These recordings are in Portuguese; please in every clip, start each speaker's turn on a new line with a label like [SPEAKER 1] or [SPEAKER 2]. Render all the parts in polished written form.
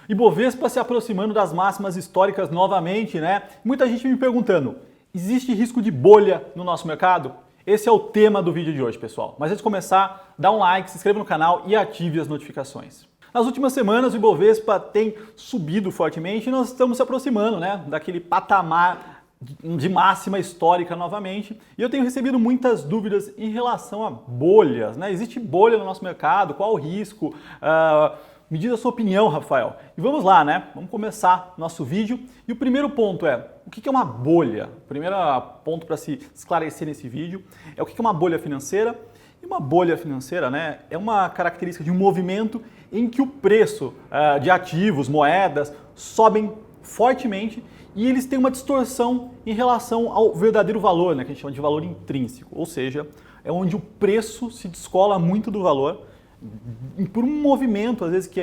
[SPEAKER 1] Ibovespa se aproximando das máximas históricas novamente, né? Muita gente me perguntando, existe risco de bolha no nosso mercado? Esse é o tema do vídeo de hoje, pessoal. Mas antes de começar, dá um like, se inscreva no canal e ative as notificações. Nas últimas semanas, o Ibovespa tem subido fortemente e nós estamos se aproximando, né, daquele patamar de máxima histórica novamente. E eu tenho recebido muitas dúvidas em relação a bolhas, né? Existe bolha no nosso mercado? Qual o risco? Me diz a sua opinião, Rafael. E vamos lá, né? Vamos começar nosso vídeo. E o primeiro ponto é, o que é uma bolha? O primeiro ponto para se esclarecer nesse vídeo é o que é uma bolha financeira. E uma bolha financeira, né, é uma característica de um movimento em que o preço de ativos, moedas, sobem fortemente e eles têm uma distorção em relação ao verdadeiro valor, né, que a gente chama de valor intrínseco. Ou seja, é onde o preço se descola muito do valor por um movimento, às vezes, que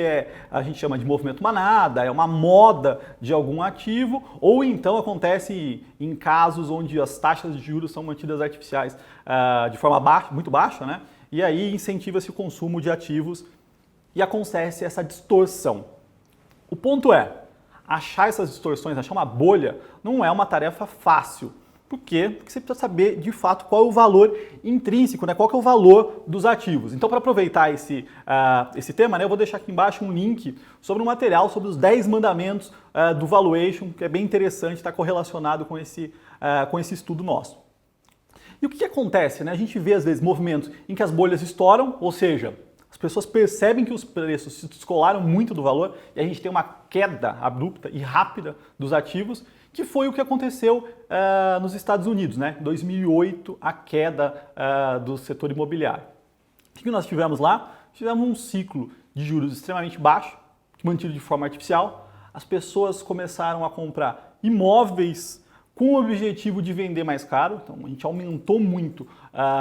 [SPEAKER 1] a gente chama de movimento manada, é uma moda de algum ativo, ou então acontece em casos onde as taxas de juros são mantidas artificiais de forma muito baixa, né? E aí incentiva-se o consumo de ativos e acontece essa distorção. O ponto é, achar essas distorções, achar uma bolha, não é uma tarefa fácil. Por quê? Porque você precisa saber de fato qual é o valor intrínseco, né? Qual que é o valor dos ativos. Então, para aproveitar esse tema, né, eu vou deixar aqui embaixo um link sobre um material sobre os 10 mandamentos do valuation, que é bem interessante, está correlacionado com esse estudo nosso. E o que acontece? Né? A gente vê às vezes movimentos em que as bolhas estouram, ou seja, as pessoas percebem que os preços se descolaram muito do valor e a gente tem uma queda abrupta e rápida dos ativos, que foi o que aconteceu nos Estados Unidos, né? Em 2008, a queda do setor imobiliário. O que nós tivemos lá? Tivemos um ciclo de juros extremamente baixo, mantido de forma artificial. As pessoas começaram a comprar imóveis com o objetivo de vender mais caro, então a gente aumentou muito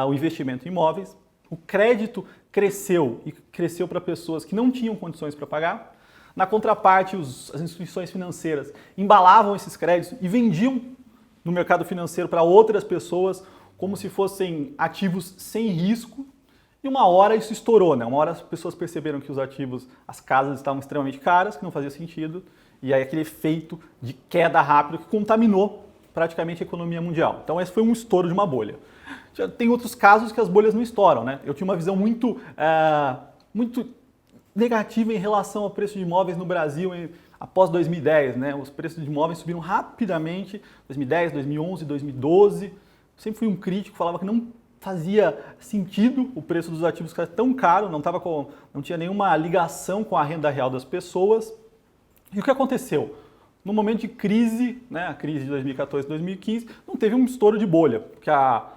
[SPEAKER 1] o investimento em imóveis. O crédito cresceu e cresceu para pessoas que não tinham condições para pagar. Na contraparte, as instituições financeiras embalavam esses créditos e vendiam no mercado financeiro para outras pessoas como se fossem ativos sem risco. E uma hora isso estourou, né? Uma hora as pessoas perceberam que os ativos, as casas estavam extremamente caras, que não fazia sentido. E aí aquele efeito de queda rápida que contaminou praticamente a economia mundial. Então esse foi um estouro de uma bolha. Já tem outros casos que as bolhas não estouram, né? Eu tinha uma visão muito negativa em relação ao preço de imóveis no Brasil após 2010, né? Os preços de imóveis subiram rapidamente, 2010, 2011, 2012. Eu sempre fui um crítico, falava que não fazia sentido o preço dos ativos ficar tão caro, não tinha nenhuma ligação com a renda real das pessoas. E o que aconteceu? No momento de crise, né, a crise de 2014, 2015, não teve um estouro de bolha, porque a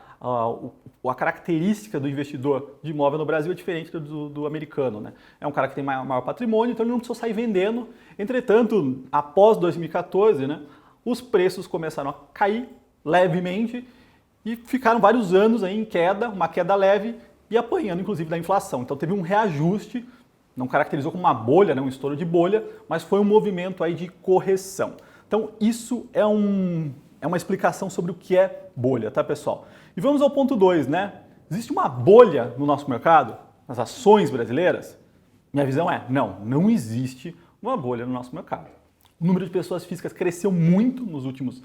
[SPEAKER 1] característica do investidor de imóvel no Brasil é diferente do americano, né? É um cara que tem maior patrimônio, então ele não precisou sair vendendo. Entretanto, após 2014, né, os preços começaram a cair levemente e ficaram vários anos aí em queda, uma queda leve e apanhando inclusive da inflação. Então teve um reajuste, não caracterizou como uma bolha, né, um estouro de bolha, mas foi um movimento aí de correção. Então isso é uma explicação sobre o que é bolha, tá, pessoal? E vamos ao ponto 2, né? Existe uma bolha no nosso mercado, nas ações brasileiras? Minha visão é, não existe uma bolha no nosso mercado. O número de pessoas físicas cresceu muito nos últimos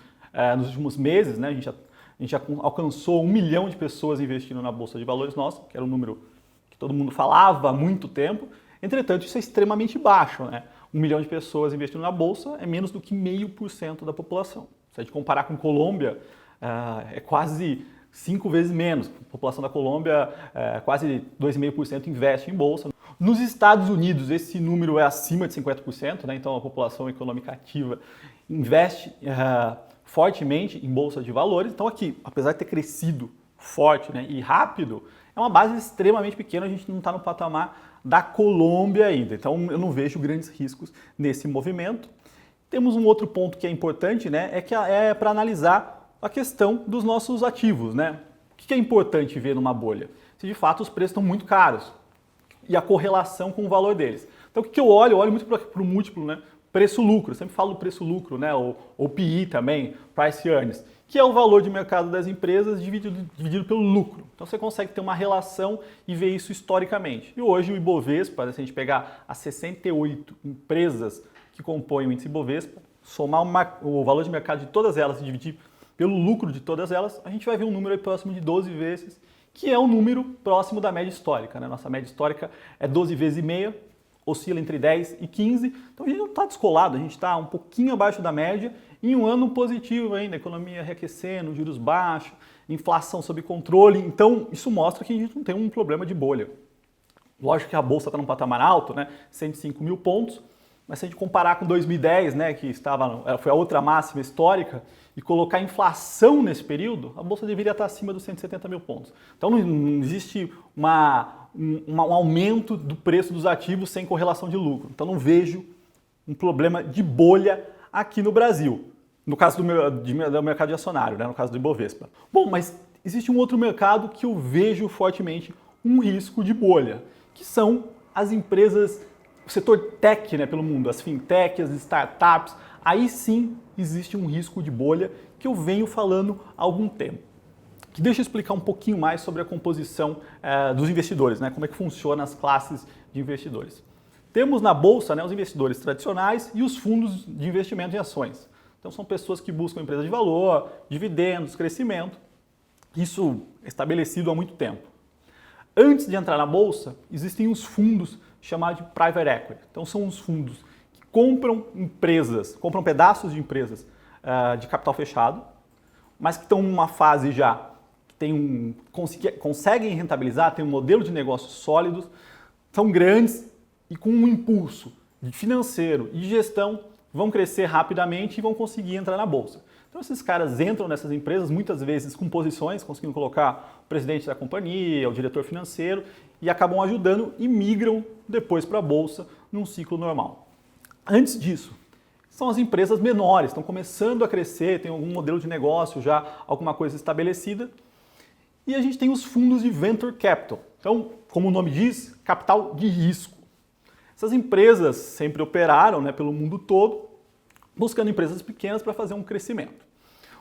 [SPEAKER 1] meses, né? A gente já alcançou 1 milhão de pessoas investindo na Bolsa de Valores nossa, que era um número que todo mundo falava há muito tempo. Entretanto, isso é extremamente baixo, né? 1 milhão de pessoas investindo na Bolsa é menos do que 0,5% da população. Se a gente comparar com Colômbia, é quase 5 vezes menos. A população da Colômbia, quase 2,5% investe em Bolsa. Nos Estados Unidos, esse número é acima de 50%, né? Então a população econômica ativa investe fortemente em Bolsa de Valores. Então aqui, apesar de ter crescido forte, né, e rápido, é uma base extremamente pequena, a gente não está no patamar da Colômbia ainda. Então eu não vejo grandes riscos nesse movimento. Temos um outro ponto que é importante, né, é para analisar a questão dos nossos ativos, né? O que é importante ver numa bolha? Se de fato os preços estão muito caros e a correlação com o valor deles. Então o que eu olho? Eu olho muito para o múltiplo, né? Preço-lucro, eu sempre falo preço-lucro, né? Ou PI também, Price Earnings, que é o valor de mercado das empresas dividido pelo lucro. Então você consegue ter uma relação e ver isso historicamente. E hoje o Ibovespa, se a gente pegar as 68 empresas que compõem o índice Bovespa, somar o valor de mercado de todas elas e dividir pelo lucro de todas elas, a gente vai ver um número aí próximo de 12 vezes, que é um número próximo da média histórica, né? Nossa média histórica é 12 vezes e meia, oscila entre 10 e 15, então a gente não está descolado, a gente está um pouquinho abaixo da média, em um ano positivo ainda, economia reaquecendo, juros baixos, inflação sob controle, então isso mostra que a gente não tem um problema de bolha. Lógico que a bolsa está num patamar alto, né? 105 mil pontos, mas se a gente comparar com 2010, né, que foi a outra máxima histórica, e colocar a inflação nesse período, a bolsa deveria estar acima dos 170 mil pontos. Então não existe um aumento do preço dos ativos sem correlação de lucro. Então não vejo um problema de bolha aqui no Brasil, no caso do mercado de acionário, né, no caso do Ibovespa. Bom, mas existe um outro mercado que eu vejo fortemente um risco de bolha, que são as empresas, o setor tech, né, pelo mundo, as fintechs, as startups. Aí sim existe um risco de bolha que eu venho falando há algum tempo. Deixa eu explicar um pouquinho mais sobre a composição dos investidores, né, como é que funciona as classes de investidores. Temos na bolsa, né, os investidores tradicionais e os fundos de investimento em ações. Então são pessoas que buscam empresas de valor, dividendos, crescimento. Isso é estabelecido há muito tempo. Antes de entrar na bolsa, existem os fundos chamados de private equity. Então são os fundos que compram empresas, compram pedaços de empresas de capital fechado, mas que estão numa fase já que conseguem rentabilizar, têm um modelo de negócios sólidos, são grandes e com um impulso financeiro e de gestão vão crescer rapidamente e vão conseguir entrar na bolsa. Então esses caras entram nessas empresas muitas vezes com posições, conseguindo colocar o presidente da companhia, o diretor financeiro e acabam ajudando e migram depois para a bolsa num ciclo normal. Antes disso, são as empresas menores, estão começando a crescer, tem algum modelo de negócio já, alguma coisa estabelecida. E a gente tem os fundos de venture capital. Então, como o nome diz, capital de risco. Essas empresas sempre operaram, né, pelo mundo todo, buscando empresas pequenas para fazer um crescimento.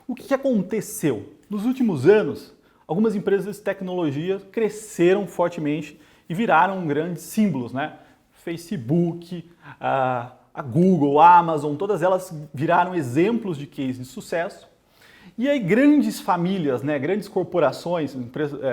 [SPEAKER 1] O que aconteceu? Nos últimos anos, algumas empresas de tecnologia cresceram fortemente e viraram grandes símbolos, né? Facebook, a Google, a Amazon, todas elas viraram exemplos de case de sucesso. E aí grandes famílias, né, grandes corporações,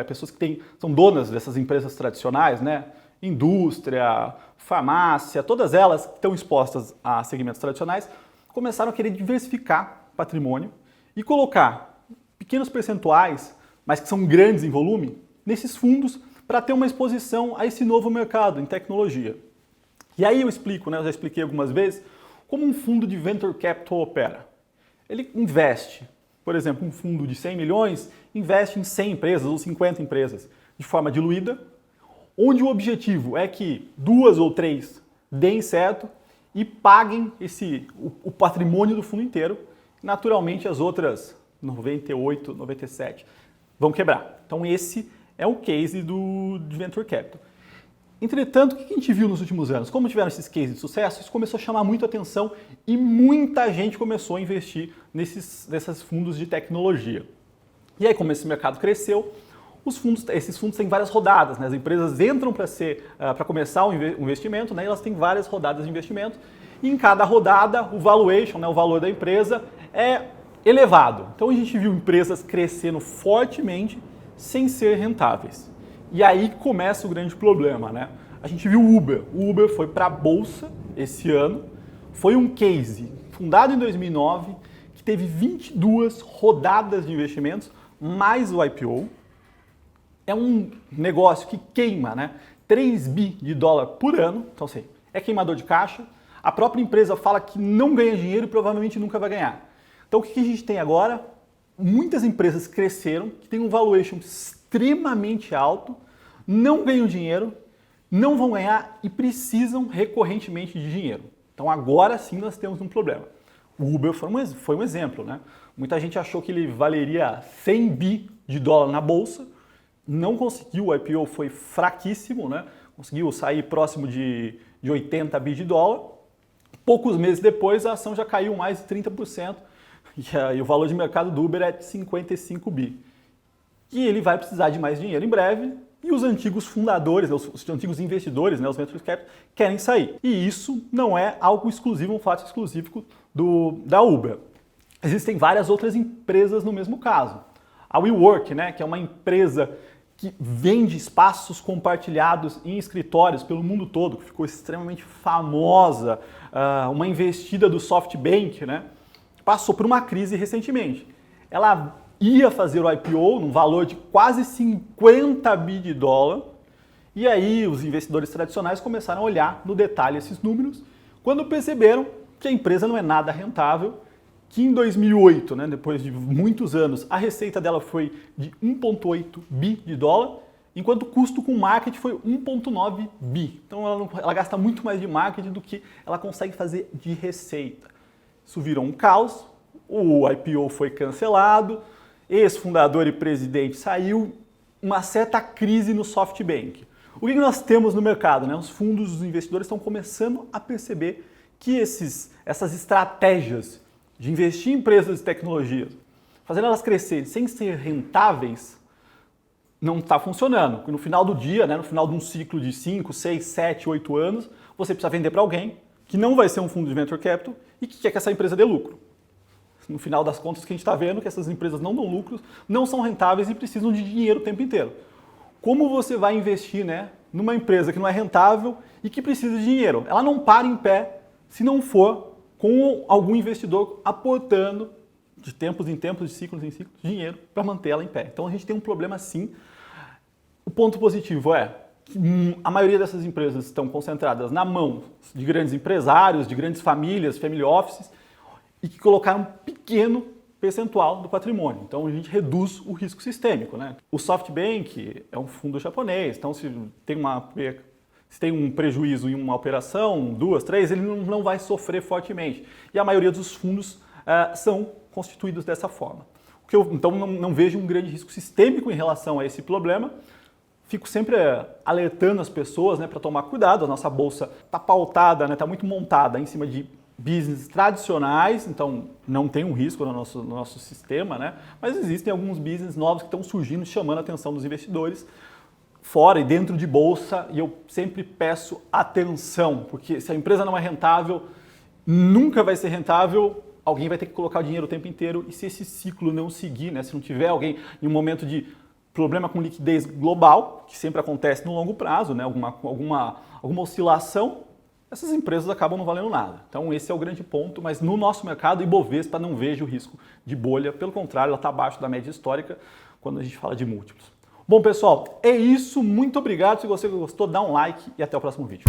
[SPEAKER 1] pessoas que são donas dessas empresas tradicionais, né, indústria, farmácia, todas elas que estão expostas a segmentos tradicionais, começaram a querer diversificar patrimônio e colocar pequenos percentuais, mas que são grandes em volume, nesses fundos para ter uma exposição a esse novo mercado em tecnologia. E aí eu explico, né, eu já expliquei algumas vezes, como um fundo de venture capital opera. Ele investe, por exemplo, um fundo de 100 milhões investe em 100 empresas ou 50 empresas de forma diluída, onde o objetivo é que 2 ou 3 deem certo e paguem o patrimônio do fundo inteiro. Naturalmente, as outras 98, 97 vão quebrar. Então, esse é o case de Venture Capital. Entretanto, o que a gente viu nos últimos anos? Como tiveram esses cases de sucesso, isso começou a chamar muito atenção e muita gente começou a investir nesses fundos de tecnologia. E aí, como esse mercado cresceu, esses fundos têm várias rodadas, né? As empresas entram para começar o investimento, né? E elas têm várias rodadas de investimento e em cada rodada o valuation, né? O valor da empresa é elevado. Então a gente viu empresas crescendo fortemente sem ser rentáveis. E aí começa o grande problema, né? A gente viu o Uber. O Uber foi para a bolsa esse ano, foi um case fundado em 2009 que teve 22 rodadas de investimentos mais o IPO. É um negócio que queima, né? 3 bi de dólar por ano, então assim, é queimador de caixa. A própria empresa fala que não ganha dinheiro e provavelmente nunca vai ganhar. Então o que a gente tem agora? Muitas empresas cresceram, que têm um valuation extremamente alto, não ganham dinheiro, não vão ganhar e precisam recorrentemente de dinheiro. Então agora sim nós temos um problema. O Uber foi um exemplo, né? Muita gente achou que ele valeria 100 bi de dólar na bolsa, não conseguiu, o IPO foi fraquíssimo, né? Conseguiu sair próximo de 80 bi de dólar. Poucos meses depois a ação já caiu mais de 30% e o valor de mercado do Uber é de 55 bi. E ele vai precisar de mais dinheiro em breve e os antigos fundadores, os antigos investidores, né, os venture capital, querem sair. E isso não é algo exclusivo, um fato exclusivo da Uber. Existem várias outras empresas no mesmo caso. A WeWork, né, que é uma empresa que vende espaços compartilhados em escritórios pelo mundo todo, que ficou extremamente famosa, uma investida do SoftBank, né, passou por uma crise recentemente. Ela ia fazer o IPO num valor de quase 50 bi de dólar, e aí os investidores tradicionais começaram a olhar no detalhe esses números, quando perceberam que a empresa não é nada rentável, que em 2008, né, depois de muitos anos, a receita dela foi de 1,8 bi de dólar, enquanto o custo com marketing foi 1,9 bi. Então ela gasta muito mais de marketing do que ela consegue fazer de receita. Isso virou um caos, o IPO foi cancelado, ex-fundador e presidente saiu, uma certa crise no SoftBank. O que nós temos no mercado? Né? Os fundos, os investidores estão começando a perceber que essas estratégias de investir em empresas de tecnologia, fazendo elas crescerem sem ser rentáveis, não está funcionando. No final do dia, né, no final de um ciclo de 5, 6, 7, 8 anos, você precisa vender para alguém que não vai ser um fundo de venture capital e que quer que essa empresa dê lucro. No final das contas, o que a gente está vendo é que essas empresas não dão lucros, não são rentáveis e precisam de dinheiro o tempo inteiro. Como você vai investir, né, numa empresa que não é rentável e que precisa de dinheiro? Ela não para em pé se não for com algum investidor aportando de tempos em tempos, de ciclos em ciclos, dinheiro para manter ela em pé. Então a gente tem um problema sim. O ponto positivo é que a maioria dessas empresas estão concentradas na mão de grandes empresários, de grandes famílias, family offices, e que colocaram um pequeno percentual do patrimônio. Então a gente reduz o risco sistêmico, né? O SoftBank é um fundo japonês, então se tem um prejuízo em uma operação, 2, 3, ele não vai sofrer fortemente. E a maioria dos fundos são constituídos dessa forma. Então não vejo um grande risco sistêmico em relação a esse problema. Fico sempre alertando as pessoas, né, para tomar cuidado. A nossa bolsa está pautada, está muito montada em cima de business tradicionais, então não tem um risco no nosso sistema, né? Mas existem alguns business novos que estão surgindo, chamando a atenção dos investidores, fora e dentro de bolsa, e eu sempre peço atenção, porque se a empresa não é rentável, nunca vai ser rentável, alguém vai ter que colocar o dinheiro o tempo inteiro, e se esse ciclo não seguir, né, se não tiver alguém em um momento de problema com liquidez global, que sempre acontece no longo prazo, né, alguma oscilação, essas empresas acabam não valendo nada. Então esse é o grande ponto, mas no nosso mercado, Ibovespa, não vejo risco de bolha, pelo contrário, ela está abaixo da média histórica quando a gente fala de múltiplos. Bom, pessoal, é isso. Muito obrigado. Se você gostou, dá um like e até o próximo vídeo.